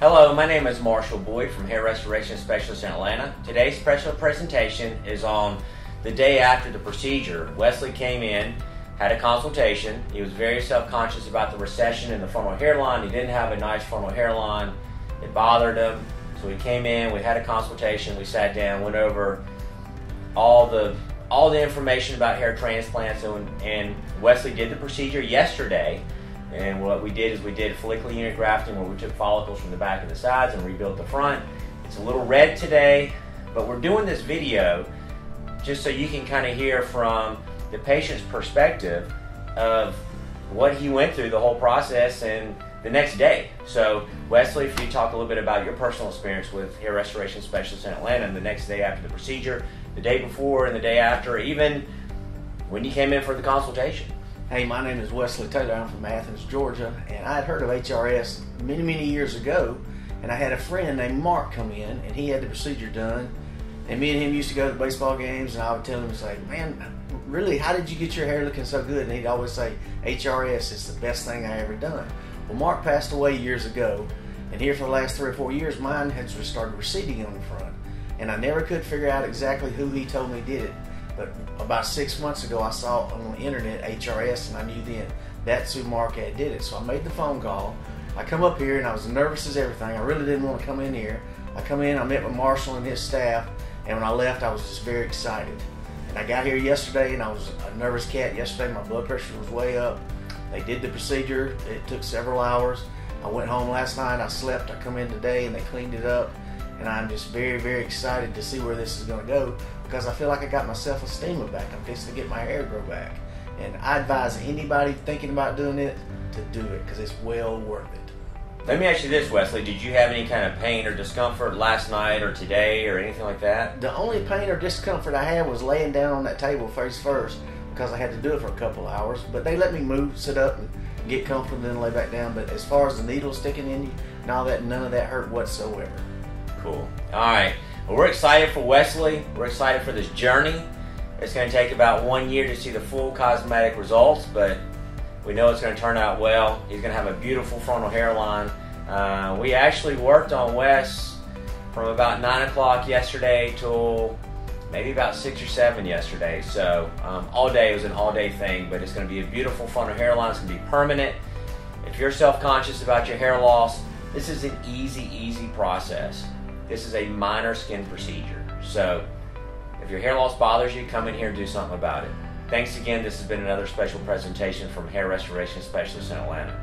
Hello, my name is Marshall Boyd from Hair Restoration Specialist in Atlanta. Today's special presentation is on the day after the procedure. Wesley came in, had a consultation. He was very self-conscious about the recession in the frontal hairline. He didn't have a nice frontal hairline. It bothered him. So he came in, we had a consultation, we sat down, went over all the information about hair transplants, and Wesley did the procedure yesterday. And what we did is we did follicular unit grafting, where we took follicles from the back and the sides and rebuilt the front. It's a little red today, but we're doing this video just so you can kind of hear from the patient's perspective of what he went through the whole process and the next day. So Wesley, if you talk a little bit about your personal experience with Hair Restoration Specialist in Atlanta and the next day after the procedure, the day before and the day after, even when you came in for the consultation. Hey, my name is Wesley Taylor. I'm from Athens, Georgia, and I had heard of HRS many years ago, and I had a friend named Mark come in, and he had the procedure done, and me and him used to go to baseball games, and I would tell him, say, man, really, how did you get your hair looking so good? And he'd always say, HRS is the best thing I ever done. Well, Mark passed away years ago, and here for the last 3 or 4 years, mine had started receding on the front, and I never could figure out exactly who he told me did it. But about 6 months ago, I saw on the internet HRS, and I knew then that's who Mark had did it. So I made the phone call. I come up here, and I was nervous as everything. I really didn't want to come in here. I come in, I met with Marshall and his staff, and when I left, I was just very excited. And I got here yesterday, and I was a nervous cat yesterday. My blood pressure was way up. They did the procedure. It took several hours. I went home last night. I slept. I come in today, and they cleaned it up. And I'm just very excited to see where this is going to go, because I feel like I got my self-esteem back. I'm fixing to get my hair grow back. And I advise anybody thinking about doing it to do it, because it's well worth it. Let me ask you this, Wesley. Did you have any kind of pain or discomfort last night or today or anything like that? The only pain or discomfort I had was laying down on that table face first, because I had to do it for a couple of hours. But they let me move, sit up, and get comfortable, and then lay back down. But as far as the needle sticking in you and all that, none of that hurt whatsoever. Cool. All right. Well, we're excited for Wesley. We're excited for this journey. It's going to take about 1 year to see the full cosmetic results, but we know it's going to turn out well. He's going to have a beautiful frontal hairline. We actually worked on Wes from about 9 o'clock yesterday till maybe about 6 or 7 yesterday. So all day, it was an all-day thing, but it's going to be a beautiful frontal hairline. It's going to be permanent. If you're self-conscious about your hair loss, this is an easy process. This is a minor skin procedure. So if your hair loss bothers you, come in here and do something about it. Thanks again. This has been another special presentation from Hair Restoration Specialist in Atlanta.